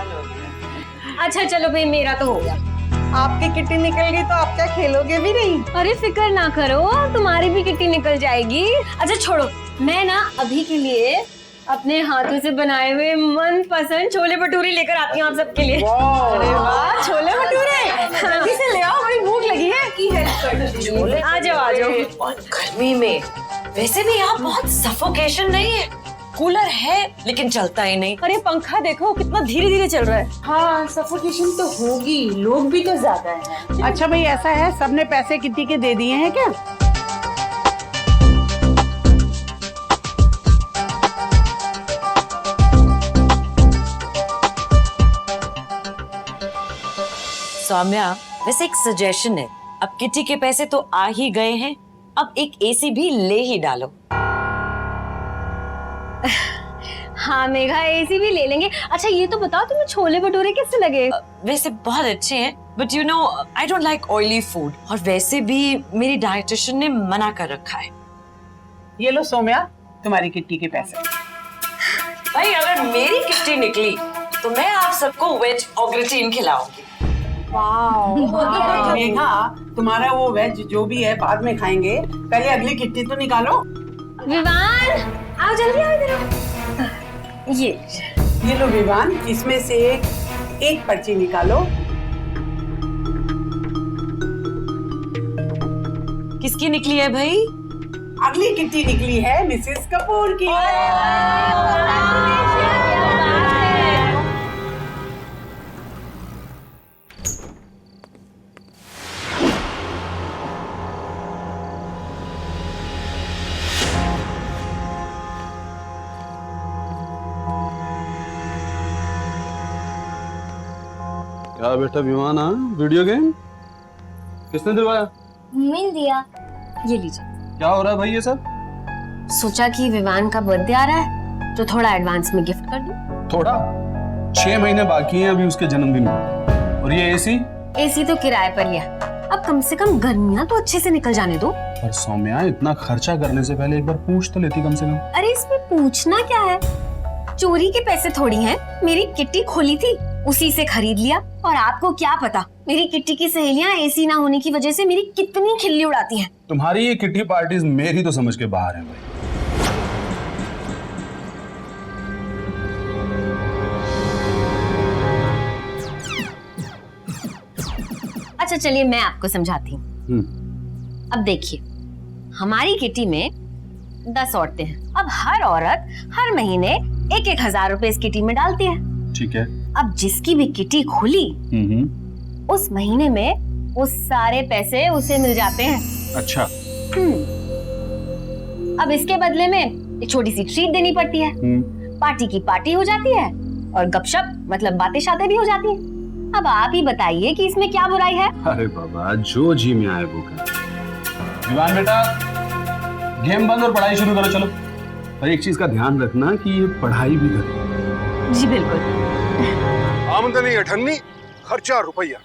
कमाल हो गया। अच्छा चलो भाई, मेरा तो हो गया। आपकी किट्टी निकल गई तो आप क्या खेलोगे भी नहीं? अरे फिक्र ना करो, तुम्हारी भी किट्टी निकल जाएगी। अच्छा छोड़ो, मैं ना अभी के लिए अपने हाथों से बनाए हुए मनपसंद छोले भटूरे लेकर आती हूँ आप सबके लिए। अरे वाह, छोले भटूरे जल्दी से ले आओ, बड़ी भूख लगी है। की हेल्प आ जाओ आ जाओ। और गर्मी में वैसे भी यहाँ बहुत सफोकेशन नहीं है, कूलर है लेकिन चलता ही नहीं। अरे पंखा देखो कितना धीरे धीरे चल रहा है। हाँ, सफोकेशन तो होगी, लोग भी तो ज्यादा हैं। अच्छा भाई, ऐसा है, सबने पैसे किट्टी के दे दिए हैं क्या? सौम्या, वैसे एक सजेशन है, अब किट्टी के पैसे तो आ ही गए हैं, अब एक एसी भी ले ही डालो। हाँ मेघा, एसी भी ले लेंगे। अच्छा ये तो बताओ तुम्हें छोले भटूरे कैसे लगे? वैसे बहुत अच्छे हैं, but you know I don't like oily food, और वैसे भी मेरी डाइटिशियन ने मना कर रखा है। ये लो सौम्या, तुम्हारी किट्टी के पैसे। भाई अगर मेरी किट्टी निकली तो मैं आप सबको वेज ऑग्रेटीन खिलाऊंगी। मेघा, तुम्हारा वो वेज जो भी है बाद में खाएंगे, पहले अगली किट्टी तो निकालो। विवान आओ, जल्दी आओ इधर। ये लो विवान, इसमें से एक पर्ची निकालो। किसकी निकली है भाई? अगली किट्टी निकली है मिसेस कपूर की। क्या बेटा विमान, वीडियो गेम किसने दिलवाया? मिल दिया। ये लीजिए। क्या हो रहा है भाई ये सब? सोचा कि विवान का बर्थडे आ रहा है तो थोड़ा एडवांस में गिफ्ट कर दूं। थोड़ा 6 महीने बाकी हैं अभी उसके जन्मदिन में, और ये एसी? एसी तो किराए पर लिया, अब कम से कम गर्मियां तो अच्छे से निकल जाने दो। और सौम्या, इतना खर्चा करने से पहले एक बार पूछ तो लेती कम से कम। अरे इसमें पूछना क्या है, चोरी के पैसे थोड़ी हैं, मेरी किट्टी खोली थी उसी से खरीद लिया। और आपको क्या पता मेरी किट्टी की सहेलियां एसी ना होने की वजह से मेरी कितनी खिल्ली उड़ाती हैं। तुम्हारी ये किट्टी पार्टीज मेरी तो समझ के बाहर है भाई। अच्छा चलिए मैं आपको समझाती हूँ। अब देखिए, हमारी किट्टी में 10 औरतें हैं। अब हर औरत हर महीने 1,000 रुपए इस किट्टी में डालती है। ठीक है। अब जिसकी भी किट्टी खुली उस महीने में वो सारे पैसे उसे मिल जाते हैं। अच्छा। अब इसके बदले में एक छोटी सी ट्रीट देनी पड़ती है। पार्टी की पार्टी हो जाती है और गपशप मतलब बातें शातें भी हो जाती हैं। अब आप ही बताइए कि इसमें क्या बुराई है? अरे बाबा, जो जी में आए वो कर। विवान बेटा, गेम बंद और पढ़ाई शुरू करो, चलो। और एक चीज का ध्यान रखना कि ये पढ़ाई भी करे। जी बिल्कुल। आमदनी अठन्नी, खर्चा रुपया,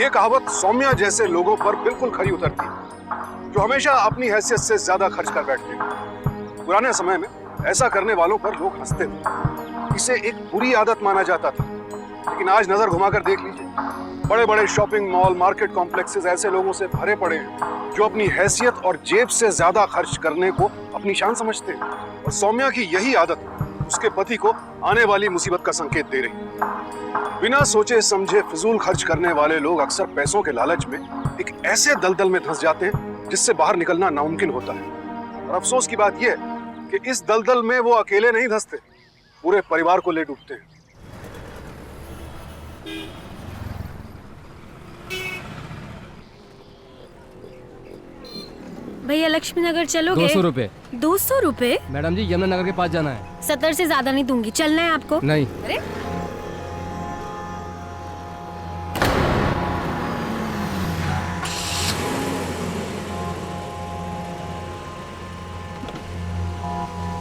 ये कहावत सौम्या जैसे लोगों पर बिल्कुल खरी उतरती है, जो हमेशा अपनी हैसियत से ज्यादा खर्च कर बैठते हैं। पुराने समय में ऐसा करने वालों पर लोग हंसते थे, इसे एक बुरी आदत माना जाता था। लेकिन आज नजर घुमाकर देख लीजिए, बड़े बड़े शॉपिंग मॉल, मार्केट कॉम्प्लेक्सेस ऐसे लोगों से भरे पड़े हैं जो अपनी हैसियत और जेब से ज्यादा खर्च करने को अपनी शान समझते हैं। और सौम्या की यही आदत उसके पति को आने वाली मुसीबत का संकेत दे रही है। बिना सोचे समझे फिजूल खर्च करने वाले लोग अक्सर पैसों के लालच में एक ऐसे दलदल में धंस जाते हैं जिससे बाहर निकलना नामुमकिन होता है। और अफसोस की बात यह है कि इस दलदल में वो अकेले नहीं धंसते, पूरे परिवार को ले डूबते हैं। भैया लक्ष्मी नगर चलोगे? 200 रुपए। 200 रुपए? मैडम जी, यमुना नगर के पास जाना है। 70 से ज्यादा नहीं दूंगी, चलना है आपको? नहीं। अरे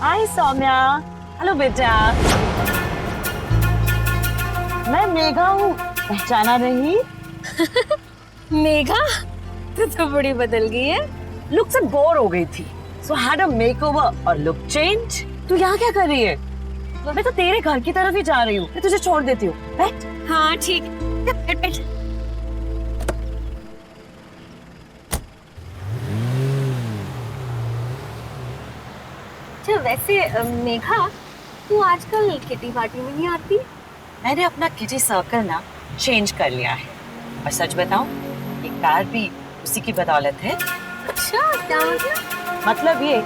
हाय सौम्या। हेलो बेटा, मैं मेघा हूँ, पहचाना नहीं? मेघा, तो बड़ी बदल गई है। लुक से बोर हो गई थी, सो हैड अ मेकओवर और लुक चेंज। तू यहाँ क्या कर रही है? मैं तो तेरे घर की तरफ ही जा रही हूँ, मैं तुझे छोड़ देती हूँ। बैठ। हाँ ठीक, बैठ बैठ। अच्छा वैसे मेघा, तू आजकल किटी पार्टी में नहीं आती? मैंने अपना किटी सर्कल ना चेंज कर लिया है, और सच बताऊं, ये कार भी उसी की बदौलत है। अच्छा क्या मतलब ये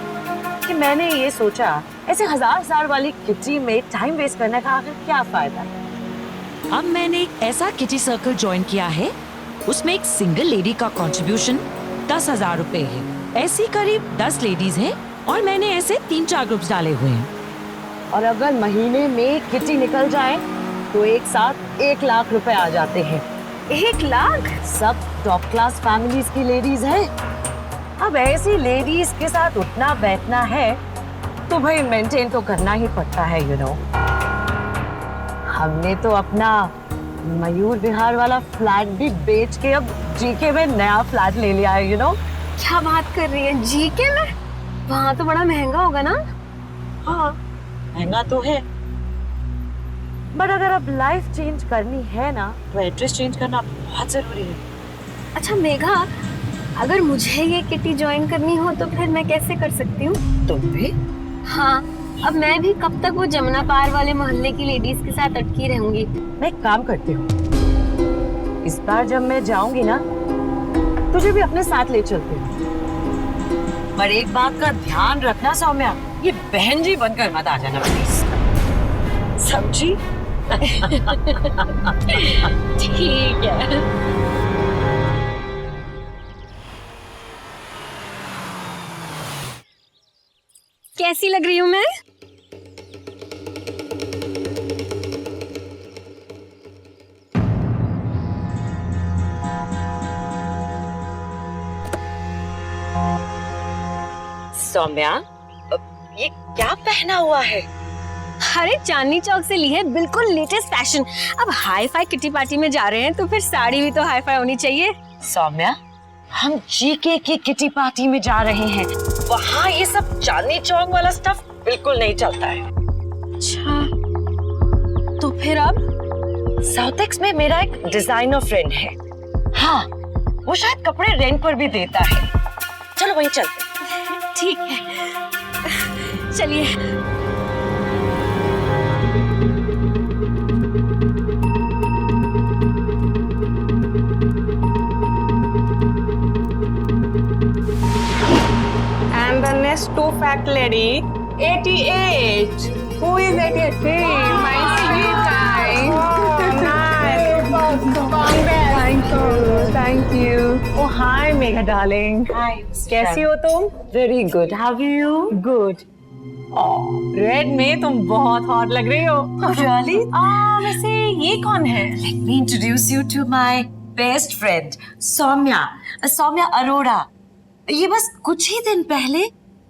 कि मैंने ये सोचा, ऐसे 1000 साल वाली किटी में टाइम वेस्ट करने का आखिर क्या फायदा। अब मैंने एक ऐसा किटी सर्कल ज्वाइन किया है, उसमें एक सिंगल लेडी का कंट्रीब्यूशन 10,000 रुपए है। ऐसी करीब 10 लेडीज हैं और मैंने ऐसे 3-4 ग्रुप्स डाले हुए हैं। और अगर महीने में किटी निकल जाए तो एक साथ 1 लाख रुपए आ जाते हैं। 1 लाख? सब टॉप क्लास फैमिलीज की लेडीज हैं। अब ऐसी लेडीज के साथ उठना बैठना है तो भाई मेंटेन तो करना ही पड़ता है, यू नो। हमने तो अपना मयूर विहार वाला फ्लैट भी बेच के अब जीके में नया फ्लैट ले लिया है, यू नो। क्या बात कर रही है, जीके में? वहाँ तो बड़ा महंगा होगा ना? हाँ महंगा तो है, बट अगर अब लाइफ चेंज करनी है ना तो एड्रेस चेंज करना बहुत जरूरी है। अच्छा मेघा, अगर मुझे ये किटी ज्वाइन करनी हो तो फिर मैं कैसे कर सकती हूँ? तुम भी? हाँ, अब मैं भी कब तक वो जमुना पार वाले मोहल्ले की लेडीज के साथ अटकी रहूंगी। मैं एक काम करती हूँ, इस बार जब मैं जाऊंगी ना तुझे भी अपने साथ ले चलती हूँ। पर एक बात का ध्यान रखना सौम्या, ये बहन जी बनकर मत आ जाना प्लीज। समझी? ठीक है। कैसी लग रही हूँ मैं? सौम्या, ये क्या पहना हुआ है? अरे चांदनी चौक से ली है, बिल्कुल लेटेस्ट फैशन। अब हाई फाई किटी पार्टी में जा रहे हैं तो फिर साड़ी भी तो हाई फाई होनी चाहिए। सौम्या, हम जीके की किटी पार्टी में जा रहे हैं, वहाँ ये सब चांदनी चौक वाला स्टफ बिल्कुल नहीं चलता है। अच्छा, तो फिर अब? साउथेक्स में मेरा एक डिजाइनर फ्रेंड है, हाँ वो शायद कपड़े रेंट पर भी देता है। चलो वहीं चलते। ठीक है, चलिए। And the next two fact lady, 88. Who is 88? Hey, my sweet guy. Oh, nice. Thank you. Oh, hi, Megha darling. Hi. कैसी हो तुम? Very good. How are you? Good. Red में तुम बहुत हॉट लग रही हो। Really? वैसे ये कौन है? Let me introduce you to my best friend, Soumya. Soumya Arora. ये बस कुछ ही दिन पहले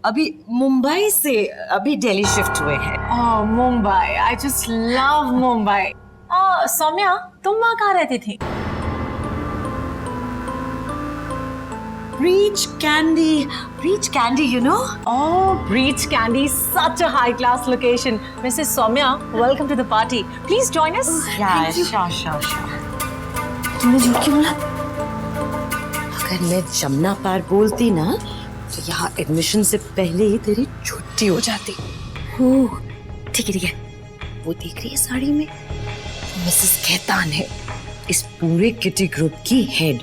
अभी मुंबई से अभी दिल्ली शिफ्ट हुए हैं। Oh, Mumbai. I just love Mumbai. Saumya, तुम वहाँ कहाँ रहती थी? Breach Candy, you know? Oh, Breach Candy, such a high-class location. Mrs. Soumya, welcome to the party. Please join us. Yeah, sure. तुमने झूठ क्यों बोला? अगर मैं जमुना पार बोलती ना तो यहाँ एडमिशन से पहले ही तेरी छुट्टी हो जाती। ओह, ठीक है। वो देख रही है साड़ी में? मिसेस खेतान है, इस पूरे किटी ग्रुप की हेड।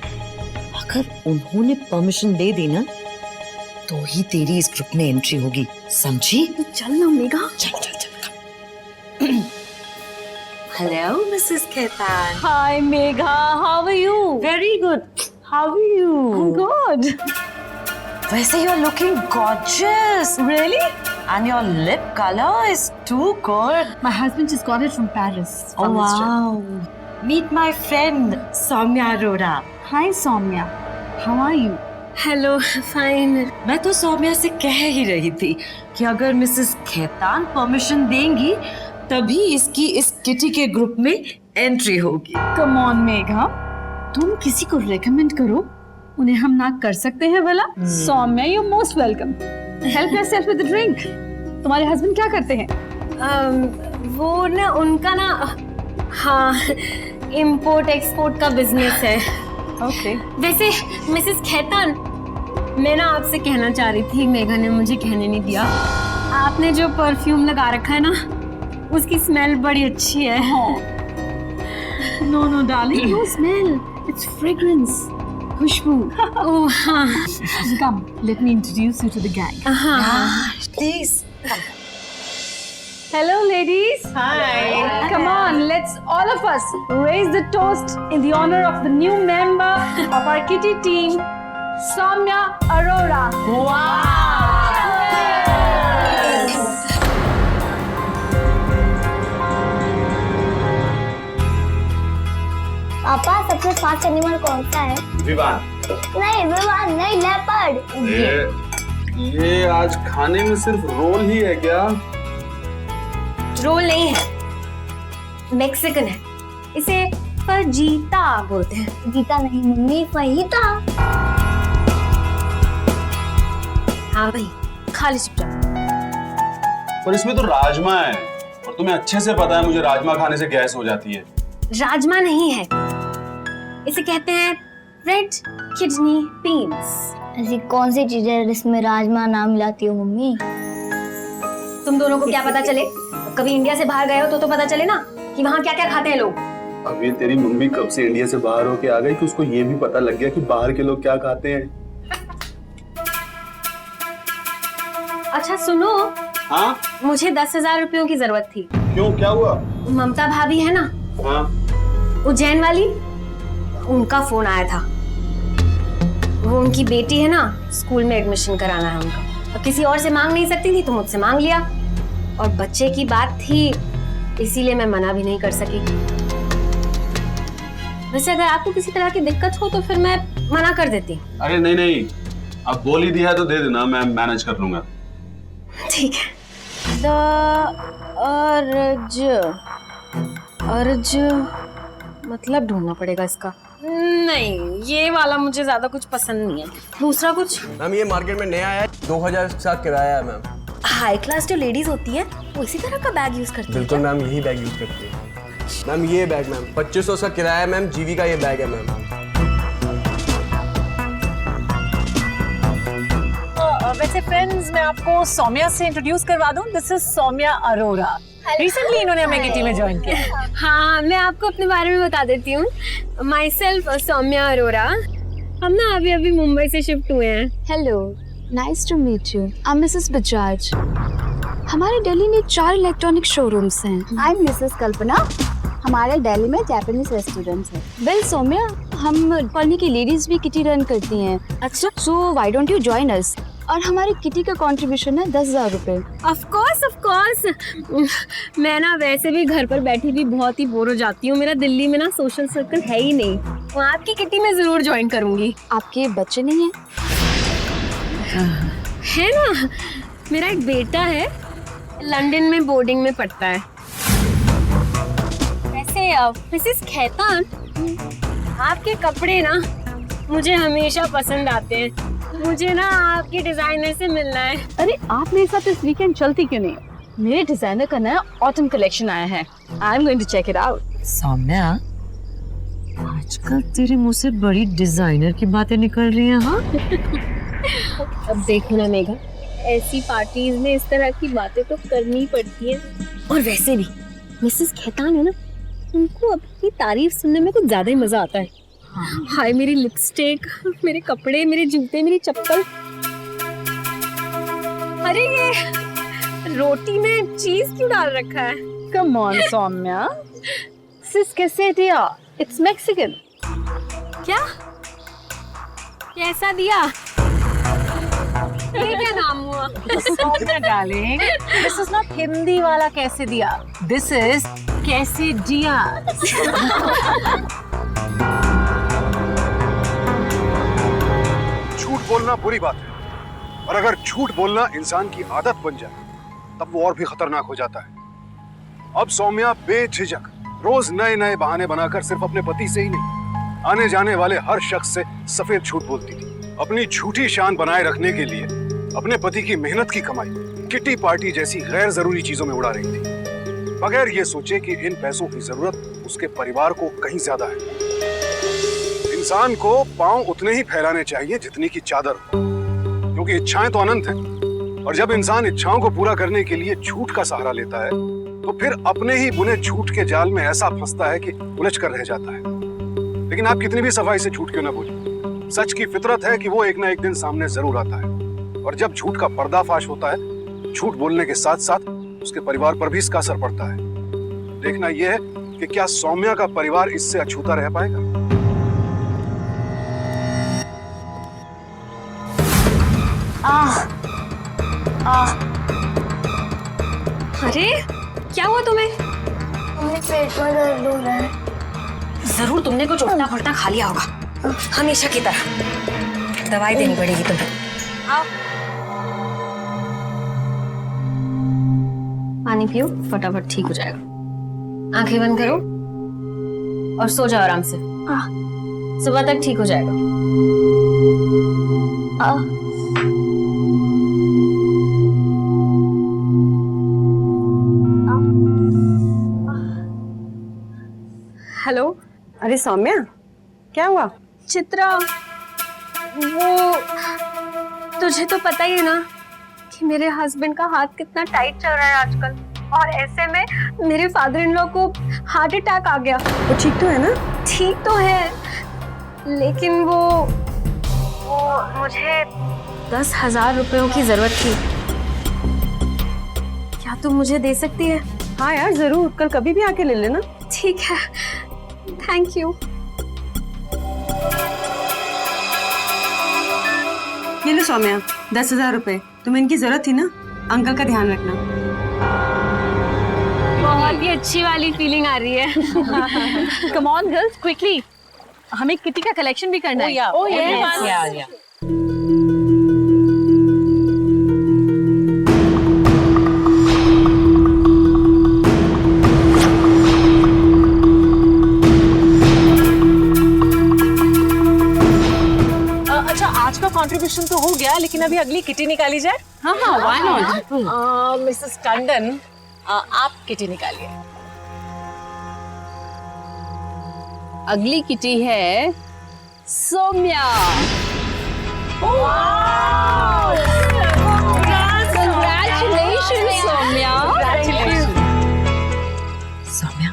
अगर उन्होंने परमिशन दे दी ना तो ही तेरी इस ग्रुप में एंट्री होगी, समझी? चल ना मेघा। चल। Hello Mrs Khetan. Hi Megha, how are you? Very good, how are you? I'm good. वैसे you are looking gorgeous. Really? And your lip color is too good. My husband just got it from Paris. Oh wow. Meet my friend Soumya Arora. Hi Soumya, how are you? Hello, fine. मैं तो सौम्या से कह ही रही थी कि अगर Mrs Khetan permission देंगी तभी इसकी इस किटी के ग्रुप में एंट्री होगी। Come on Megha, तुम किसी को रेकमेंड करो, उन्हें हम ना कर सकते हैं भला? Saumya, you most welcome. Help yourself with the drink. तुम्हारे हस्बैंड क्या करते हैं? वो ना उनका ना, हाँ, इम्पोर्ट एक्सपोर्ट का बिजनेस है। ओके। वैसे मिसेस खेतान, मैं ना आपसे कहना चाह रही थी, मेघा ने मुझे कहने नहीं दिया। आपने जो परफ्यूम लगा रखा है ना, उसकी स्मेल बड़ी अच्छी है। No no darling, no smell, it's fragrance, खुशबू। ओह हाँ, come, let me introduce you to the gang. हाँ। Please. Hello ladies. Hi. Come on, let's all of us raise the toast in the honor of the new member of our kitty team, Soumya Arora. पापा सबसे fast animal कौन सा है? विवान। नहीं विवान नहीं, leopard. ये आज खाने में सिर्फ रोल ही है क्या? रोल नहीं है, मेक्सिकन है। इसे फजीता बोलते हैं। जीता नहीं मम्मी, फहीता। हाँ भाई, खा ले चुपचाप। पर इसमें तो राजमा है, और तुम्हें अच्छे से पता है मुझे राजमा खाने से गैस हो जाती है। राजमा नहीं है, इसे कहते हैं रेड किडनी बीन्स। ऐसी कौन सी चीज है जिसमें राजमा नाम मिलाती हो मम्मी? तुम दोनों को क्या पता चले? कभी इंडिया से बाहर गए हो तो पता चले ना कि वहाँ क्या क्या खाते हैं लोग। अब ये तेरी मम्मी कब से इंडिया से बाहर होके आ गई कि उसको ये भी पता लग गया कि बाहर के लोग क्या खाते हैं। अच्छा सुनो, हाँ मुझे 10,000 रुपयों की जरूरत थी। क्यों, क्या हुआ? ममता भाभी है ना, हाँ उज्जैन वाली, उनका फोन आया था। वो उनकी बेटी है ना, स्कूल में एडमिशन कराना है उनका। अब किसी और से मांग नहीं सकती थी तो मुझसे मांग लिया, और बच्चे की बात थी इसीलिए मैं मना भी नहीं कर सकी। वैसे अगर आपको किसी तरह की दिक्कत हो तो फिर मैं मना कर देती। अरे नहीं नहीं, अब बोल ही दिया है तो दे देना, मैं मैनेज कर लूंगा। ठीक है। अर्ज मतलब ढूंढना पड़ेगा इसका। नहीं, ये वाला मुझे ज्यादा कुछ पसंद नहीं है। दूसरा कुछ? मैम ये मार्केट में नया आया है, 2000 के साथ किराया है मैम। हाई क्लास जो लेडीज होती है वो इसी तरह का बैग यूज करती है। बिल्कुल मैम, यही बैग यूज करती है मैम। ये बैग मैम 2500 का किराया है मैम, जीवी का ये बैग है मैम। वैसे फ्रेंड्स, मैं आपको सौम्या से इंट्रोड्यूस करवा दूं। This is Saumya Arora. Recently इन्होंने हमें किटी में ज्वाइन किया। हाँ, मैं आपको अपने बारे में बता देती हूँ। Myself Saumya Arora. हम ना अभी अभी मुंबई से शिफ्ट हुए हैं। Hello, nice to meet you. I am Mrs Bajaj. हमारे दिल्ली में 4 इलेक्ट्रॉनिक शोरूम्स हैं। I am Mrs Kalpana. हमारे दिल्ली में जापानीज रेस्टोरेंट्स हैं। वेल सौम्या, हम कॉलोनी की लेडीज भी किटी रन करती हैं। अच्छा, so why don't you join us? और हमारी किटी का कंट्रीब्यूशन है 10,000 रुपए। Of course. मैं ना वैसे भी घर पर बैठी भी बहुत ही बोर हो जाती हूँ। मेरा दिल्ली में ना सोशल सर्कल है ही नहीं। तो आपकी किटी में जरूर ज्वाइन करूंगी। आपके बच्चे नहीं हैं? है ना, मेरा एक बेटा है, लंदन में बोर्डिंग में पढ़ता है। वैसे मिसेस खेतान, आपके कपड़े ना मुझे हमेशा पसंद आते हैं। मुझे ना आपके डिजाइनर से मिलना है। अरे आप मेरे साथ इस वीकेंड चलती क्यों नहीं? मेरे डिजाइनर का नया ऑटम कलेक्शन आया है। I am going to check it out. Saumya, आजकल तेरे मुंह से बड़ी डिजाइनर की बातें निकल रही हैं। हाँ अब देखो ना मेघा, ऐसी पार्टीज में इस तरह की बातें तो करनी पड़ती है। और वैसे भी मिसेस खेतान है ना, उनको अपनी तारीफ सुनने में कुछ ज्यादा ही मजा आता है। हाय, मेरी लिपस्टिक, मेरे कपड़े, मेरे जूते, मेरी चप्पल। अरे ये रोटी में चीज क्यों डाल रखा है? कम ऑन सौम्या, सिस कैसे दिया? It's Mexican. क्या? कैसा दिया? ये क्या नाम हुआ? Saumya darling, this is not Hindi वाला कैसे दिया, दिस इज कैसे दिया। झूठ बोलना बुरी बात है, और अगर झूठ बोलना इंसान की आदत बन जाए तब वो और भी खतरनाक हो जाता है। अब सौम्या बेझिझक रोज नए नए बहाने बनाकर सिर्फ अपने पति से ही नहीं, आने जाने वाले हर शख्स से सफेद झूठ बोलती थी। अपनी झूठी शान बनाए रखने के लिए अपने पति की मेहनत की कमाई किटी पार्टी जैसी गैर जरूरी चीजों में उड़ा रही थी। बगैर ये सोचे कि इन पैसों की जरूरत उसके परिवार को कहीं ज्यादा है। इंसान को पांव उतने ही फैलाने चाहिए जितनी की चादर, क्योंकि इच्छाएं तो अनंत हैं। और जब इंसान इच्छाओं को पूरा करने के लिए झूठ का सहारा लेता है तो फिर अपने ही बुने झूठ के जाल में ऐसा फंसता है कि उलझ कर रह जाता है। लेकिन आप कितनी भी सफाई से झूठ क्यों ना बोलें, सच की फितरत है कि वो एक ना एक दिन सामने जरूर आता है। और जब झूठ का पर्दाफाश होता है, झूठ बोलने के साथ साथ उसके परिवार पर भी इसका असर पड़ता है। देखना यह है कि क्या सौम्या का परिवार इससे अछूता रह पाएगा। अरे क्या हुआ तुम्हें? मेरे पेट में दर्द हो रहा है। जरूर तुमने कुछ उल्टा पुल्टा खा लिया होगा, हमेशा की तरह। दवाई देनी पड़ेगी तुम्हें। आओ पानी पियो, फटाफट ठीक हो जाएगा। आंखें बंद करो और सो जाओ आराम से। सुबह तक ठीक हो जाएगा। हेलो। अरे सौम्या, क्या हुआ? चित्रा, वो तुझे तो पता ही है ना कि मेरे हस्बैंड का हाथ कितना टाइट चल रहा है आजकल, और ऐसे में मेरे फादर इन लॉ को हार्ट अटैक आ गया। वो ठीक तो है ना? ठीक तो है, लेकिन वो मुझे 10,000 रुपयों की जरूरत थी। क्या तुम मुझे दे सकती है? हाँ यार जरूर, कल कभी भी आके ले लेना। ठीक है, थैंक यू। ये लो सौम्या, 10,000 रुपए। तुम्हें इनकी जरूरत थी ना, अंकल का ध्यान रखना। बहुत ही अच्छी वाली फीलिंग आ रही है। कम ऑन गर्ल्स, क्विकली, हमें किटी का कलेक्शन भी करना है। Oh yes. अच्छा, आज का कंट्रीब्यूशन तो हो गया, लेकिन अभी अगली किटी निकाली जाए। हाँ हाँ, व्हाई नॉट। मिसेस टंडन, आप किटी निकालिए। अगली किटी है सौम्या। Congratulations, सौम्या। सौम्या,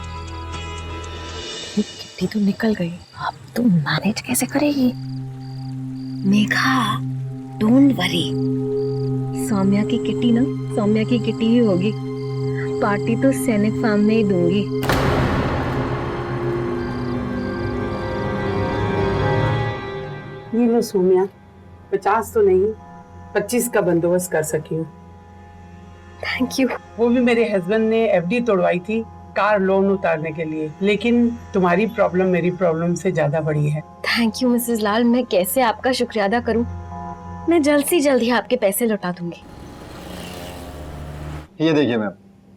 किट्टी तो निकल गई, अब तुम मैनेज कैसे करेगी? मेघा, डोंट वरी, सौम्या की किट्टी ना सौम्या की किट्टी ही होगी। पार्टी तो सैनिक फार्म में ही दूंगी। ये लो सौम्या, 50 तो नहीं 25 का बंदोबस्त कर सकी हूँ। Thank you. वो भी मेरे हस्बैंड ने एफडी तोड़वाई थी कार लोन उतारने के लिए, लेकिन तुम्हारी प्रॉब्लम मेरी प्रॉब्लम से ज्यादा बड़ी है। थैंक यू मिसेस लाल, मैं कैसे आपका शुक्रिया अदा करूं? मैं जल्द से जल्द ही आपके पैसे लौटा दूंगी। ये देखिए मैम,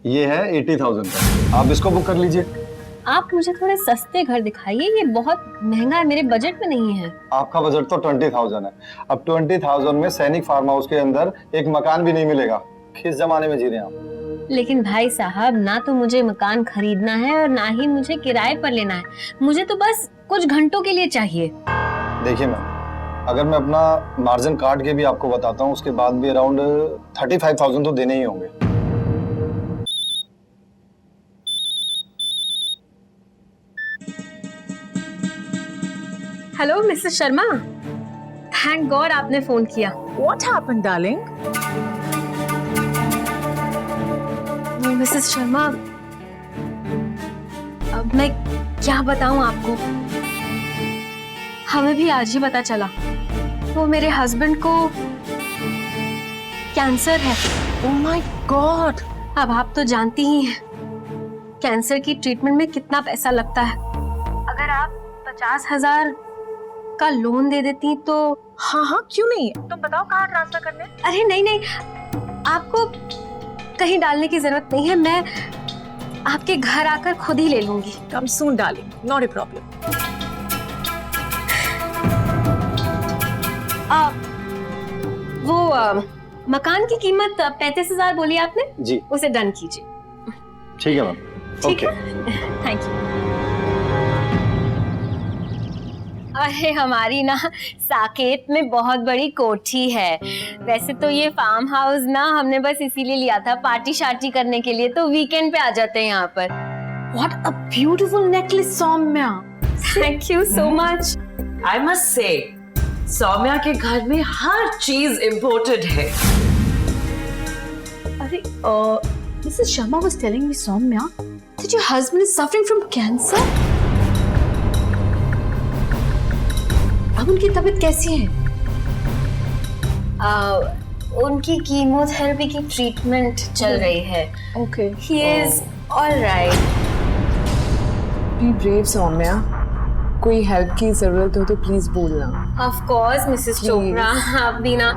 ये है 80,000 का, आप इसको बुक कर लीजिए। आप मुझे थोड़े सस्ते घर दिखाइए, ये बहुत महंगा है, मेरे बजट में नहीं है। आपका बजट तो 20,000 है। अब 20,000 में सैनिक फार्म हाउस के अंदर एक मकान भी नहीं मिलेगा। किस जमाने में जी रहे हैं आप? लेकिन भाई साहब, ना तो मुझे मकान खरीदना है और ना ही मुझे किराए पर लेना है। मुझे तो बस कुछ घंटों के लिए चाहिए। देखिए मैम, अगर मैं अपना मार्जिन काट के भी आपको बताता हूँ, उसके बाद भी अराउंड 35,000 तो देने ही होंगे। Hello Mrs Sharma, thank God आपने फोन किया। What happened, darling? Mrs Sharma, अब मैं क्या बताऊं आपको, हमें भी आज ही पता चला, वो मेरे हस्बैंड को कैंसर है। Oh my God! अब आप तो जानती ही हैं कैंसर की ट्रीटमेंट में कितना पैसा लगता है। अगर आप 50,000 का लोन दे देती तो। हाँ हाँ, क्यों नहीं, तो बताओ कहाँ ट्रांसफर करने? अरे नहीं नहीं, आपको कहीं डालने की जरूरत नहीं है, मैं आपके घर आकर खुद ही ले लूंगी। Come soon, darling. Not a problem. वो मकान की कीमत 35,000 बोली आपने जी। उसे डन कीजिए। ठीक है मैम। ठीक है, थैंक यू। अरे हमारी ना साकेत में बहुत बड़ी कोठी है। वैसे तो ये फार्म हाउस ना हमने बस इसीलिए लिया था पार्टी शार्टी करने के लिए, तो वीकेंड पे आ जाते हैं यहाँ पर। What a beautiful necklace, Saumya. Thank you so much. I must say, Saumya के घर में हर चीज इम्पोर्टेड है। अरे Mrs. Sharma was telling me, Soumya, that your husband is suffering from cancer. अब उनकी तबीयत कैसी है? उनकी कीमोथेरेपी की ट्रीटमेंट चल रही है। Okay. He is all right. Be brave, Saumya. कोई हेल्प की जरूरत हो तो प्लीज बोलना। Of course, Mrs. चोपड़ा, आप भी ना।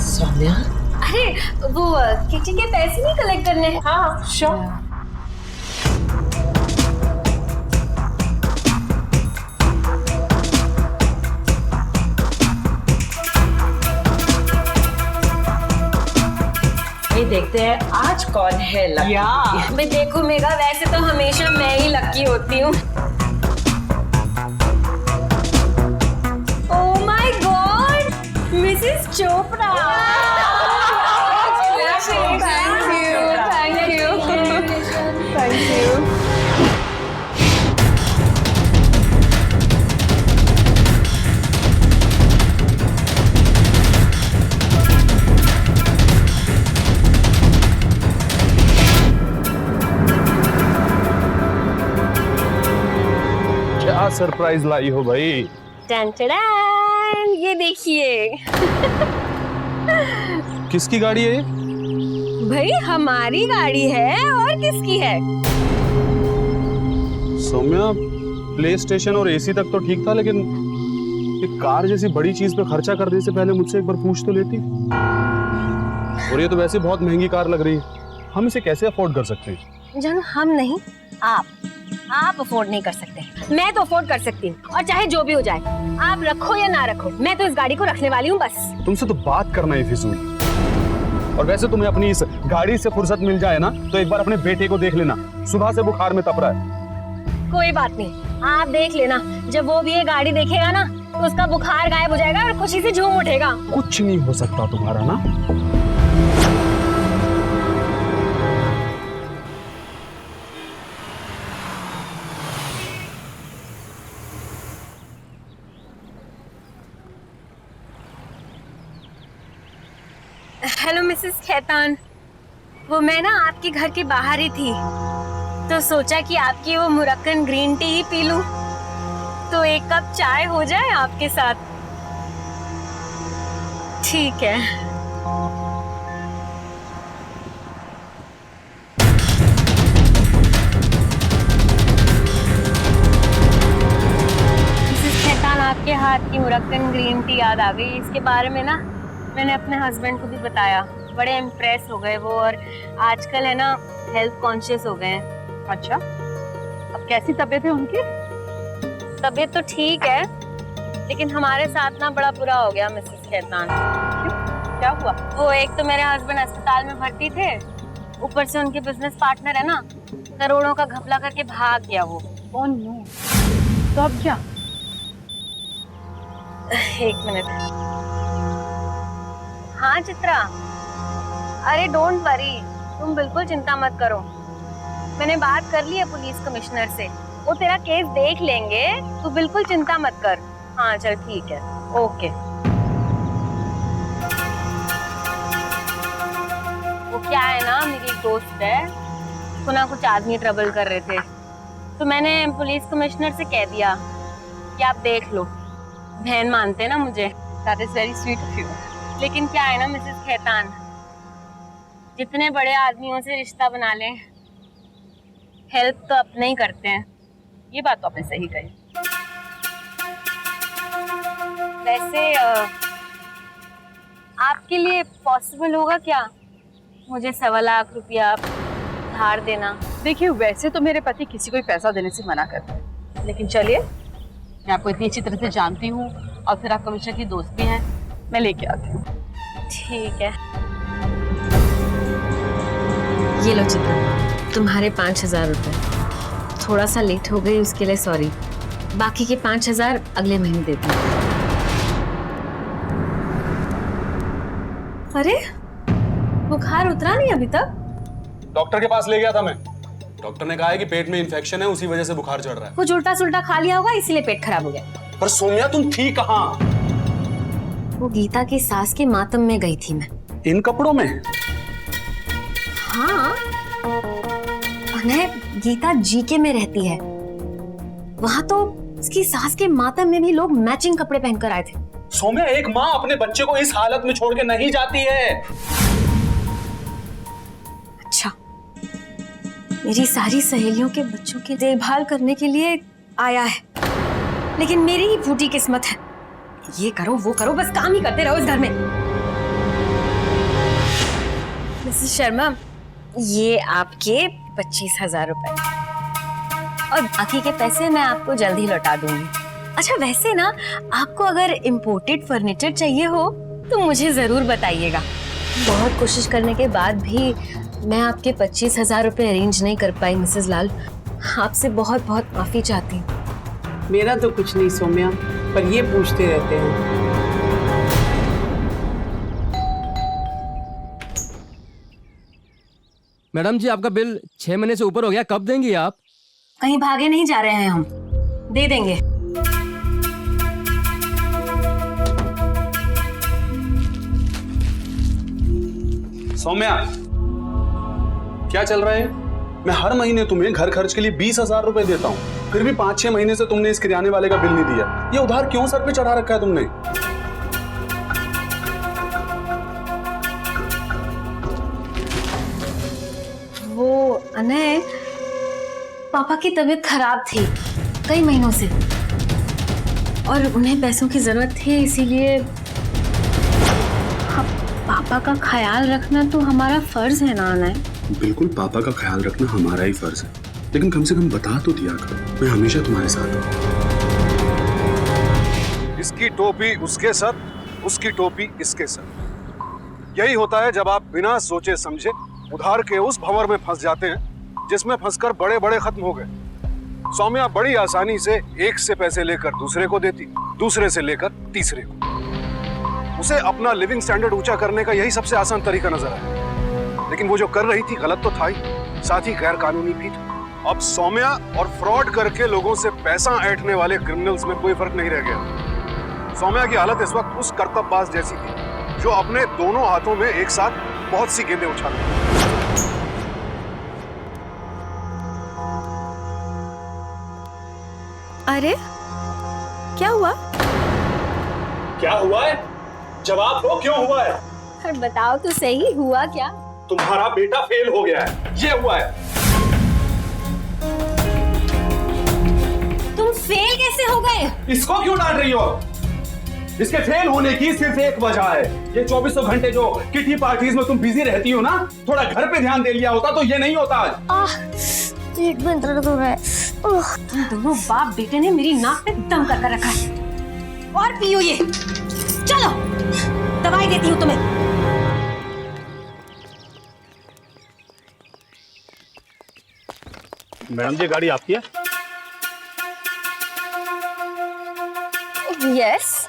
सौम्या, अरे वो किटी के पैसे नहीं कलेक्ट करने हैं। हाँ, श्योर। देखते हैं आज कौन है लकी। मैं देखो मेगा, वैसे तो हमेशा मैं ही लकी होती हूँ। Oh my God, Mrs Chopra. Thank you. क्या सरप्राइज लाई हो भाई? टन-टन-टन, ये देखिए। किसकी गाड़ी है ये? भाई हमारी गाड़ी है, और किसकी है? सौम्या, प्ले स्टेशन और एसी तक तो ठीक था, लेकिन एक कार जैसी बड़ी चीज पे खर्चा करने से पहले मुझसे एक बार पूछ तो लेती। और ये तो वैसे बहुत महंगी कार लग रही है, हम इसे कैसे अफोर्ड कर सकते हैं? जानू, हम नहीं, आप अफोर्ड नहीं कर सकते। मैं तो अफोर्ड कर सकती हूँ, और चाहे जो भी हो जाए, आप रखो या ना रखो, मैं तो इस गाड़ी को रखने वाली हूँ बस। तुमसे तो बात करना ही फिजूल। और वैसे तुम्हें अपनी इस गाड़ी से फुर्सत मिल जाए ना, तो एक बार अपने बेटे को देख लेना, सुबह से बुखार में तप रहा है। कोई बात नहीं, आप देख लेना, जब वो भी ये गाड़ी देखेगा ना, तो उसका बुखार गायब हो जाएगा और खुशी से झूम उठेगा। कुछ नहीं हो सकता तुम्हारा ना। हेलो मिसेस खेतान, वो मैं ना आपके घर के बाहर ही थी, तो सोचा कि आपकी वो मुरक्कन ग्रीन टी ही पी लूं, तो एक कप चाय हो जाए आपके साथ। ठीक है। मिसेस खेतान, आपके हाथ की मुरक्कन ग्रीन टी याद आ गई। इसके बारे में ना मैंने अपने हस्बैंड को भी बताया, बड़े इम्प्रेस हो गए वो, और आजकल है ना हेल्थ कॉन्शियस हो गए हैं। अच्छा, अब कैसी तबीयत है उनकी? तबीयत तो ठीक है, लेकिन हमारे साथ ना बड़ा बुरा हो गया मिसेस खेतान। क्यों, क्या हुआ? वो एक तो मेरे हस्बैंड अस्पताल में भर्ती थे, ऊपर से उनके बिजनेस पार्टनर है ना, करोड़ों का घपला करके भाग गया वो। ओह नो, तो अब क्या? एक मिनट। हाँ चित्रा, अरे डोंट वरी, तुम बिल्कुल चिंता मत करो। मैंने बात कर ली है पुलिस कमिश्नर से, वो तेरा केस देख लेंगे, तू बिल्कुल चिंता मत कर। हाँ चल ठीक है, ओके। वो क्या है ना, मेरी एक दोस्त है, सुना कुछ आदमी ट्रबल कर रहे थे, तो मैंने पुलिस कमिश्नर से कह दिया कि आप देख लो। बहन मानते हैं ना मुझे। That is very sweet of you. लेकिन क्या है ना मिसेस खेतान, जितने बड़े आदमियों से रिश्ता बना लें, हेल्प तो अपने ही करते हैं। ये बात तो आपने सही कही। वैसे आपके लिए पॉसिबल होगा क्या मुझे 1.25 लाख रुपया धार देना? देखिए, वैसे तो मेरे पति किसी को भी पैसा देने से मना करते हैं, लेकिन चलिए, मैं आपको इतनी अच्छी तरह से जानती हूँ, और फिर आप कमिश्नर की दोस्त भी हैं, मैं लेके आती हूँ। ठीक है। ये लो चित्रा, तुम्हारे 5,000 रुपए। थोड़ा सा लेट हो गई उसके लिए सॉरी। बाकी के 5,000 अगले महीने देती हूँ। अरे बुखार उतरा नहीं अभी तक? डॉक्टर के पास ले गया था मैं। डॉक्टर ने कहा है कि पेट में इन्फेक्शन है, उसी वजह से बुखार चढ़ रहा है। कुछ उल्टा सुल्टा खा लिया होगा इसीलिए पेट खराब हो गया। पर सौम्या तुम थी कहाँ? वो गीता की सास के मातम में गई थी मैं। इन कपड़ों में? हाँ, अनय गीता जीके में रहती है। वहां तो उसकी सास के मातम में भी लोग मैचिंग कपड़े पहनकर आए थे। सौम्या, एक माँ अपने बच्चे को इस हालत में छोड़ के नहीं जाती है। अच्छा, मेरी सारी सहेलियों के बच्चों की देखभाल करने के लिए आया है, लेकिन मेरी ही फूटी किस्मत है। ये करो वो करो, बस काम ही करते रहो इस घर में। मिसेस शर्मा, ये आपके 25,000 रुपए और बाकी के पैसे मैं आपको जल्द ही लौटा दूंगी। अच्छा वैसे ना, आपको अगर इम्पोर्टेड फर्नीचर चाहिए हो तो मुझे जरूर बताइएगा। बहुत कोशिश करने के बाद भी मैं आपके 25,000 रुपए अरेंज नहीं कर पाई मिसेस लाल। आपसे बहुत बहुत माफी चाहती हूँ। मेरा तो कुछ नहीं सौम्या, पर ये पूछते रहते हैं। मैडम जी, आपका बिल 6 महीने से ऊपर हो गया, कब देंगी आप? कहीं भागे नहीं जा रहे हैं हम, दे देंगे। सौम्या, क्या चल रहा है? मैं हर महीने तुम्हें घर खर्च के लिए 20,000 रुपए देता हूँ, फिर भी 5-6 महीने से तुमने इस किराने वाले का बिल नहीं दिया। ये उधार क्यों सर पे चढ़ा रखा है तुमने? वो अनय, पापा की तबीयत खराब थी कई महीनों से और उन्हें पैसों की जरूरत थी, इसीलिए पापा का ख्याल रखना तो हमारा फर्ज है ना अनय। बिल्कुल, पापा का ख्याल रखना हमारा ही फर्ज है, लेकिन कम से कम बता तो दिया करो, मैं हमेशा तुम्हारे साथ हूँ। इसकी टोपी उसके सर, उसकी टोपी इसके सर। यही होता है जब आप बिना सोचे समझे उधार के उस भंवर में फंस जाते हैं जिसमें फंसकर बड़े बड़े खत्म हो गए। सौम्या बड़ी आसानी से एक से पैसे लेकर दूसरे को देती, दूसरे से लेकर तीसरे को। उसे अपना लिविंग स्टैंडर्ड ऊंचा करने का यही सबसे आसान तरीका नजर आया, लेकिन वो जो कर रही थी गलत तो था ही, साथ ही गैर कानूनी भी था। अब सौम्या और फ्रॉड करके लोगों से पैसा ऐंठने वाले क्रिमिनल्स में कोई फर्क नहीं रह गया। सौम्या की हालत इस वक्त उस करतबबाज जैसी थी जो अपने दोनों हाथों में एक साथ बहुत सी गेंदें उछालती। अरे क्या हुआ? क्या हुआ है? जवाब दो, क्यों हुआ है? अरे बताओ तो सही, हुआ क्या? तुम्हारा बेटा फेल हो गया है, ये हुआ है। तुम फेल कैसे हो गए? इसको क्यों डांट रही हो? इसके फेल होने की सिर्फ एक वजह है, ये 2400 घंटे जो किटी पार्टीज में तुम बिजी रहती हो ना, थोड़ा घर पे ध्यान दे लिया होता तो ये नहीं होता आज। पेट में दर्द हो रहा है। तुम दोनों बाप बेटे ने मेरी नाक पे दम कर रखा है। और पियो ये, चलो दवाई देती हूँ तुम्हें। मैडम जी, गाड़ी आपकी है? यस,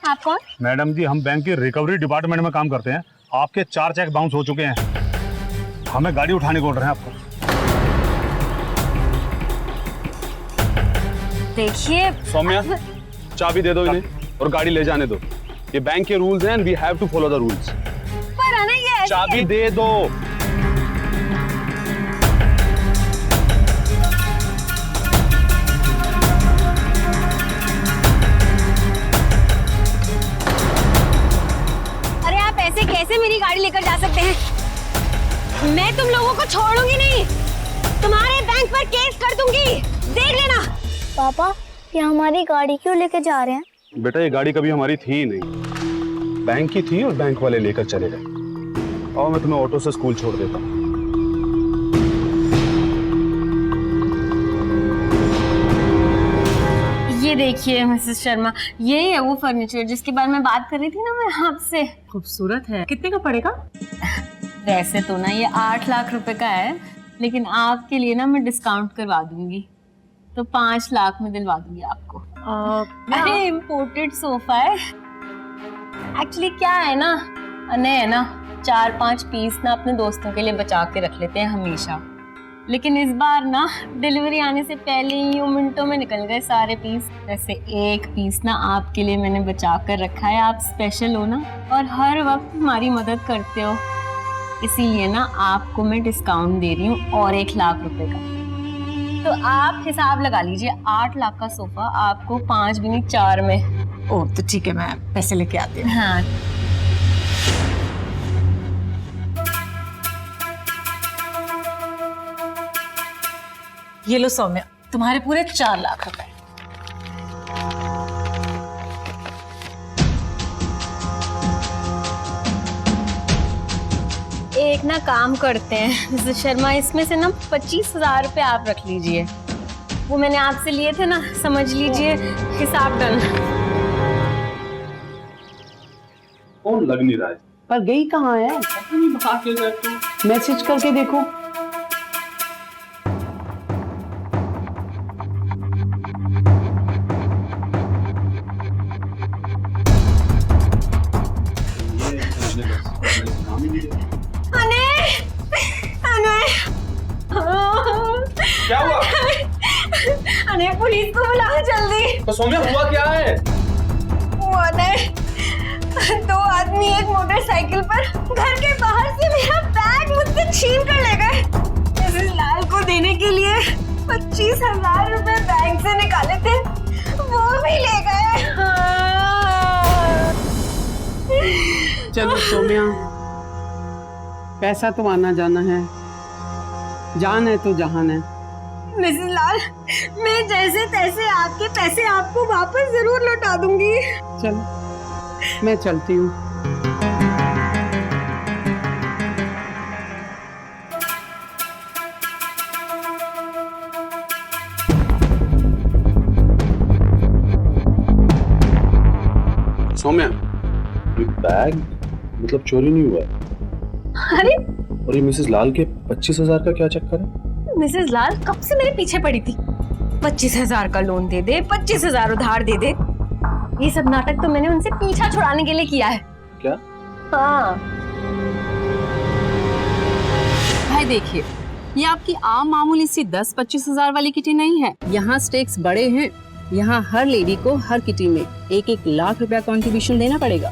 आप कौन? मैडम जी, हम बैंक के रिकवरी डिपार्टमेंट में काम करते हैं। आपके 4 चेक बाउंस हो चुके हैं, हमें गाड़ी उठाने को बोल रहे हैं आपको। देखिए सौम्या, चाबी दे दो इन्हें और गाड़ी ले जाने दो। ये बैंक के रूल्स हैं and we have to follow the rules. पर अनय ये ऐसे चाबी दे दो। अरे आप ऐसे कैसे मेरी गाड़ी लेकर जा सकते हैं? मैं तुम लोगों को छोड़ूंगी नहीं, तुम्हारे बैंक पर केस कर दूंगी, देख लेना। पापा, ये हमारी गाड़ी क्यों लेके जा रहे हैं? बेटा, ये गाड़ी कभी हमारी थी ही नहीं, बैंक की थी और बैंक वाले लेकर चले गए। और मैं तुम्हें ऑटो से स्कूल छोड़ देता हूँ। ये देखिए मिसेस शर्मा, ये है वो फर्नीचर जिसके बारे में बात कर रही थी ना मैं आपसे। खूबसूरत है। कितने का पड़ेगा? वैसे तो ना ये 8 लाख रुपए का है, लेकिन आपके लिए ना मैं डिस्काउंट करवा दूंगी, तो 5 लाख में दिलवा दूंगी आपको। अरे इम्पोर्टेड सोफा है। एक्चुअली क्या है ना, अनय है ना 4-5 पीस ना अपने दोस्तों के लिए बचा के रख लेते हैं हमेशा, लेकिन इस बार ना डिलीवरी आने से पहले ही मिनटों में निकल गए सारे पीस। वैसे एक पीस ना आपके लिए मैंने बचा कर रखा है। आप स्पेशल हो ना और हर वक्त हमारी मदद करते हो, इसीलिए ना आपको मैं डिस्काउंट दे रही हूँ और 1 लाख रुपए का। तो आप हिसाब लगा लीजिए, 8 लाख का सोफा आपको 5 भी नहीं 4 में। ओह तो ठीक है, मैं पैसे लेके आती हूँ। हाँ ये लो सौम्या, तुम्हारे पूरे 4 लाख रुपए। एक ना काम करते हैं मिसेस शर्मा, इसमें से ना 25,000 रुपए आप रख लीजिए। वो मैंने आपसे लिए थे ना, समझ लीजिए हिसाब डन। फोन लग नहीं रहा है। पर गई कहाँ है? बाहर के जाए तो मैसेज करके देखो। क्या हुआ? अरे पुलिस को बुलाओ जल्दी। तो सौम्या हुआ क्या है? वो अनय, 2 आदमी एक मोटरसाइकिल पर घर के बाहर से मेरा बैग मुझसे छीन कर ले गए। मिसेस लाल को देने के लिए 25,000 रुपए बैंक से निकाले थे, वो भी ले गए। चलो सौम्या, पैसा तो आना जाना है, जान है तो जहान है। मिसेस लाल, मैं जैसे तैसे आपके पैसे आपको वापस जरूर लौटा दूंगी। चलो मैं चलती हूँ। सौम्या, ये बैग मतलब चोरी नहीं हुआ है? अरे और ये मिसेस लाल के 25,000 का क्या चक्कर है? मिसेस लाल कब से मेरे पीछे पड़ी थी, 25,000 का लोन दे दे, 25,000 उधार दे दे। ये सब नाटक तो मैंने उनसे पीछा छुड़ाने के लिए किया है। क्या? हाँ भाई देखिए, ये आपकी आम मामूली सी 10-25,000 वाली किटी नहीं है। यहाँ स्टेक्स बड़े हैं। यहाँ हर लेडी को हर किटी में 1-1 लाख रुपया कंट्रीब्यूशन देना पड़ेगा।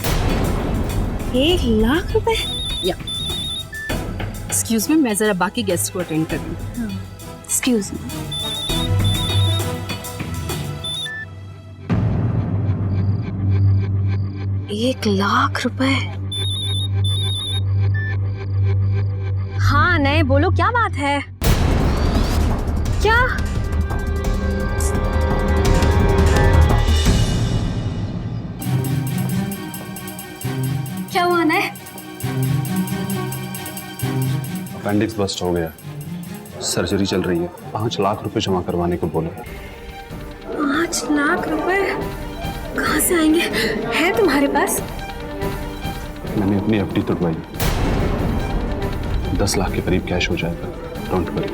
1 लाख रुपए? या एक्सक्यूज मी, मैं जरा बाकी गेस्ट को अटेंड कर दूं। Excuse me. एक 1 लाख रुपए? हाँ नए, बोलो क्या बात है? क्या? क्या हुआ नए? अपेंडिक्स बस्ट हो गया, सर्जरी चल रही है। 5 लाख रुपए जमा करवाने को बोला। 5 लाख रुपए कहाँ से आएंगे? है तुम्हारे पास? मैंने अपनी एफडी तोड़वाई, 10 लाख के करीब कैश हो जाएगा। Don't worry.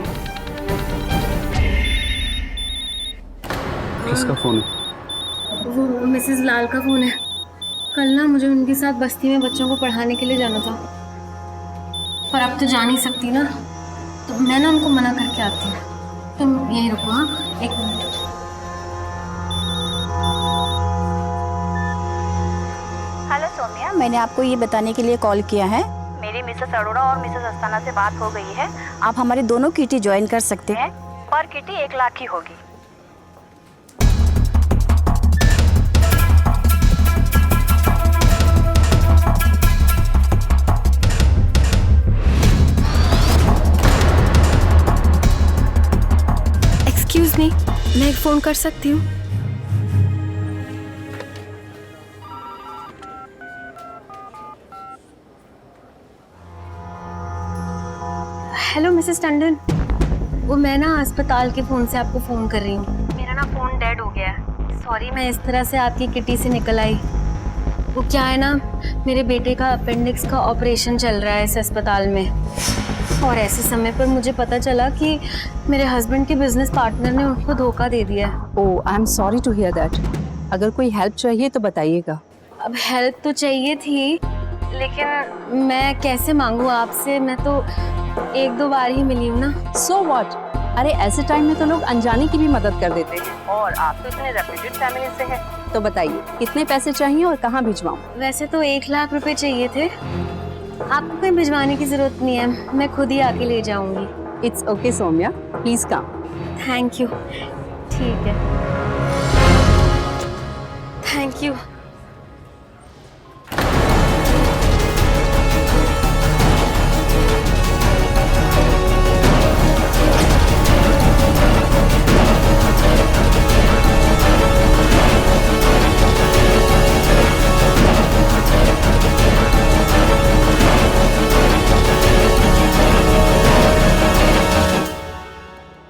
किसका फोन है? वो मिसेस लाल का फोन है। कल ना मुझे उनके साथ बस्ती में बच्चों को पढ़ाने के लिए जाना था, पर अब तो जा नहीं सकती ना, तो मैं ना उनको मना करके आती हूँ। तुम यहीं रुको। हाँ 1 मिनट। हेलो सौम्या, मैंने आपको ये बताने के लिए कॉल किया है, मेरी मिसेस अरोड़ा और मिसेस अस्थाना से बात हो गई है। आप हमारी दोनों किटी ज्वाइन कर सकते हैं। पर किटी 1 लाख की होगी। एक्सक्यूज मी, मैं एक फोन कर सकती हूँ? हेलो मिसेस टंडन, वो मैं ना अस्पताल के फोन से आपको फोन कर रही हूँ। मेरा ना फोन डेड हो गया है। सॉरी मैं इस तरह से आपकी किटी से निकल आई। वो क्या है ना, मेरे बेटे का अपेंडिक्स का ऑपरेशन चल रहा है इस अस्पताल में, और ऐसे समय पर मुझे पता चला कि मेरे हस्बैंड के बिजनेस पार्टनर ने उनको धोखा दे दिया। Oh, I am sorry to hear that. अगर कोई हेल्प चाहिए तो बताइएगा। अब हेल्प तो चाहिए थी, लेकिन मैं कैसे मांगू आपसे, मैं तो 1-2 बार ही मिली हूँ ना। So what? अरे ऐसे टाइम में तो लोग अनजाने की भी मदद कर देते हैं, और आप तो इतने रेप्यूटेड फैमिली से हैं। तो बताइए कितने पैसे चाहिए और कहाँ भिजवाऊँ? वैसे तो 1 लाख रुपए चाहिए थे। आपको कहीं भिजवाने की जरूरत नहीं है, मैं खुद ही आके ले जाऊंगी। It's okay Saumya, please come. Thank you. ठीक है, थैंक यू।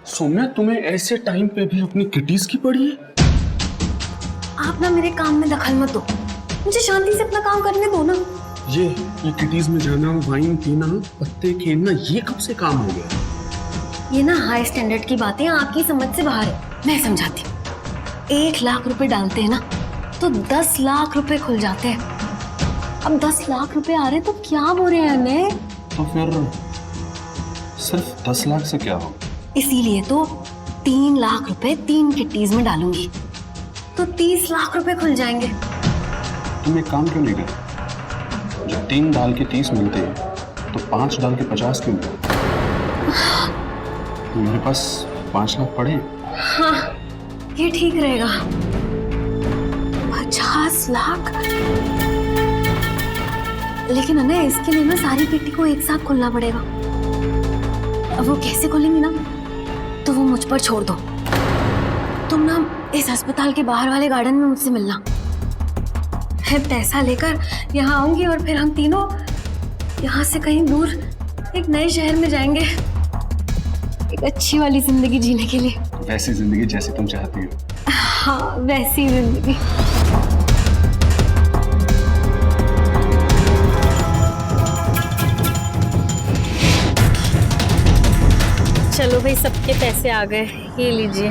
सौम्या, तुम्हें ऐसे टाइम पे भी अपनी किटीज की पड़ी है? आप ना मेरे काम में दखल मत दो, मुझे शांति से अपना काम करने दो ना। ये किटीज में जाना, वाइन पीना, पत्ते खेलना, ये कब से काम हो गया? ये ना हाई स्टैंडर्ड की बातें आपकी समझ से बाहर है, मैं समझाती हूँ। 1 लाख रुपए डालते हैं ना तो 10 लाख रुपए खुल जाते हैं। अब 10 लाख रुपए आ रहे तो क्या बोल रहे हैं हमें? तो फिर सिर्फ 10 लाख से क्या हो? इसीलिए तो 3 लाख रुपए 3 किट्टीज में डालूंगी तो 30 लाख रुपए खुल जाएंगे। तुम एक काम क्यों नहीं करते? जो 3 डाल के 30 मिलते हैं तो 5 डाल के 50 क्यों मिलते? मेरे पास 5 लाख पड़े। हाँ, ये ठीक रहेगा। 50 लाख, लेकिन हमें इसके लिए ना सारी किट्टी को एक साथ खोलना पड़ेगा। अब वो कैसे खोलेंगी ना, तो वो मुझ पर छोड़ दो। तुम ना इस अस्पताल के बाहर वाले गार्डन में मुझसे मिलना। मैं पैसा लेकर यहाँ आऊंगी और फिर हम तीनों यहाँ से कहीं दूर एक नए शहर में जाएंगे, एक अच्छी वाली जिंदगी जीने के लिए। वैसी जिंदगी जैसी तुम चाहती हो। हाँ, वैसी जिंदगी। चलो भाई, सबके पैसे आ गए, ये लीजिए।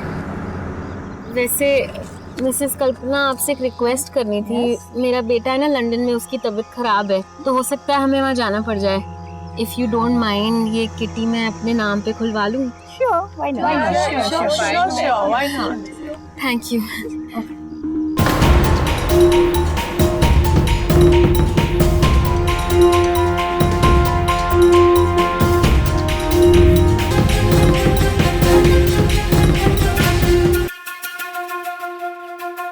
वैसे मिसेस कल्पना, आपसे एक रिक्वेस्ट करनी थी। मेरा बेटा है ना लंदन में, उसकी तबीयत खराब है, तो हो सकता है हमें वहाँ जाना पड़ जाए। इफ यू डोंट माइंड, ये किटी मैं अपने नाम पे खुलवा लूँ? Thank you.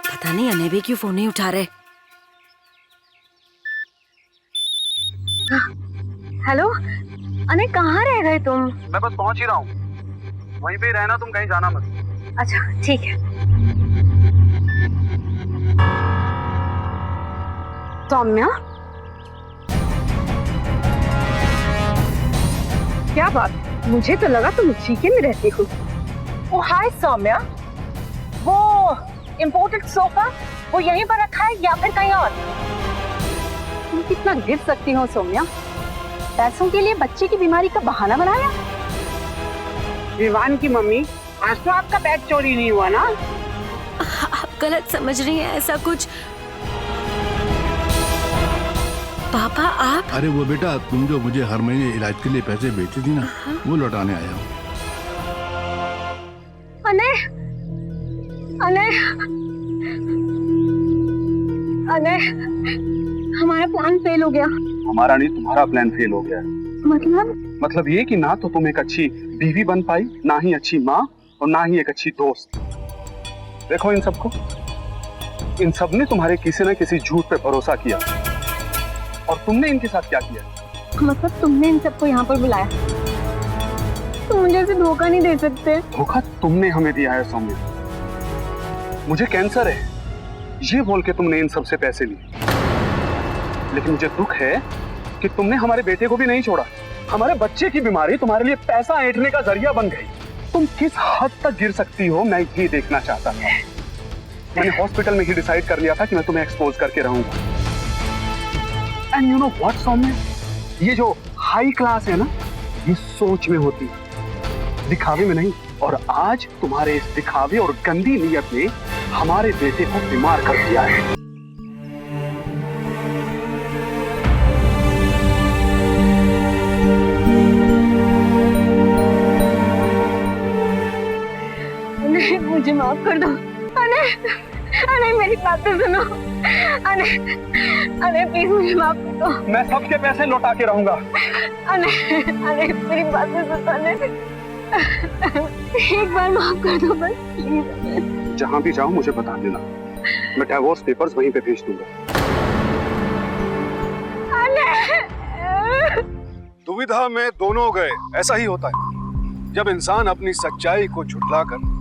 पता नहीं अने भी क्यों फोन नहीं उठा रहे। हेलो अने, कहाँ रह गए तुम? मैं बस पहुंच ही रहा हूँ, वहीं पे रहना, तुम कहीं जाना मत। अच्छा ठीक है। सौम्या, क्या बात? मुझे तो लगा तुम उसी में रहती हो। ओ हाय सौम्या, वो इम्पोर्टेड सोफा वो यहीं पर रखा है या फिर कहीं और? तुम कितना गिर सकती हो सौम्या? पैसों के लिए बच्चे की बीमारी का बहाना बनाया। विवान की मम्मी, आज तो आपका बैग चोरी नहीं हुआ ना? आप गलत समझ रही हैं, ऐसा कुछ। पापा आप? अरे वो बेटा, तुम जो मुझे हर महीने इलाज के लिए पैसे भेजती थी ना, वो लौटाने आया हूँ। अने, अने, अने, हमारा प्लान फेल हो गया। हमारा नहीं, तुम्हारा प्लान फेल हो गया। मतलब ये कि ना तो तुम एक अच्छी बीवी बन पाई, ना ही अच्छी माँ, और ना ही एक अच्छी दोस्त। देखो इन सबको, इन सब ने तुम्हारे किसी न किसी झूठ पे भरोसा किया, और तुमने इनके साथ क्या किया? मतलब तुमने इन सबको यहाँ पर बुलाया? तुम मुझे ऐसे धोखा नहीं दे सकते। धोखा तुमने हमें दिया है सौम्या। मुझे कैंसर है ये बोल के तुमने इन सब से पैसे लिए, लेकिन मुझे दुख है कि तुमने हमारे बेटे को भी नहीं छोड़ा। हमारे बच्चे की बीमारी तुम्हारे लिए पैसा ऐंठने का जरिया बन गई। तुम किस हद तक गिर सकती हो, मैं ये देखना चाहता था। मैंने हॉस्पिटल में ही डिसाइड कर लिया था कि मैं तुम्हें एक्सपोज करके रहूंगा। And you know what Saumya, ये जो हाई क्लास है ना, ये सोच में होती है, दिखावे में नहीं। और आज तुम्हारे इस दिखावे और गंदी नीयत ने हमारे बेटे को बीमार कर दिया है। अने, मुझे माफ कर दो। अने, अने मेरी बात तो सुनो। अने, अने प्लीज मुझे माफ कर दो। मैं सबके पैसे लौटा के रहूंगा। अने, अने मेरी बात तो सुनो। अने, एक बार माफ कर दो बस प्लीज। जहां भी जाऊं मुझे बता देना, मैं डिवोर्स पेपर्स वहीं पे भेज दूंगा। दुविधा में दोनों गए, ऐसा ही होता है जब इंसान अपनी सच्चाई को झुठलाकर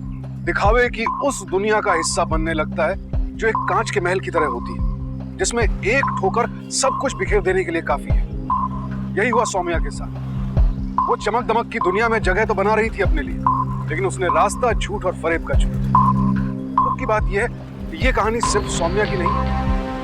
दिखावे की उस दुनिया का हिस्सा बनने लगता है जो एक कांच के महल की तरह होती है, जिसमें एक ठोकर सब कुछ बिखेर देने के लिए काफी है। यही हुआ सौम्या के साथ। वो चमक दमक की दुनिया में जगह तो बना रही थी अपने लिए, लेकिन उसने रास्ता झूठ और फरेब का चुना। दुख की बात यह है, ये कहानी सिर्फ सौम्या की नहीं,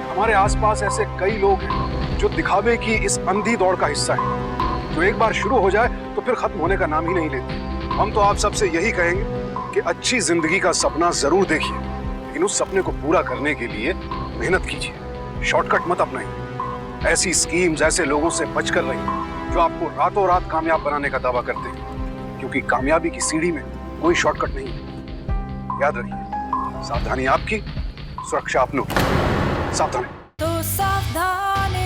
हमारे आसपास ऐसे कई लोग हैं जो दिखावे की इस अंधी दौड़ का हिस्सा है, जो एक बार शुरू हो जाए तो फिर खत्म होने का नाम ही नहीं लेते। हम तो आप सबसे यही कहेंगे कि अच्छी जिंदगी का सपना जरूर देखिए, लेकिन उस सपने को पूरा करने के लिए मेहनत कीजिए, शॉर्टकट मत अपनाइए। ऐसी स्कीम्स, ऐसे लोगों से बचकर रहिए जो आपको रातों रात कामयाब बनाने का दावा करते हैं, क्योंकि कामयाबी की सीढ़ी में कोई शॉर्टकट नहीं है। याद रखिए, सावधानी आपकी, सुरक्षा अपनों की। सावधान। तो सावधान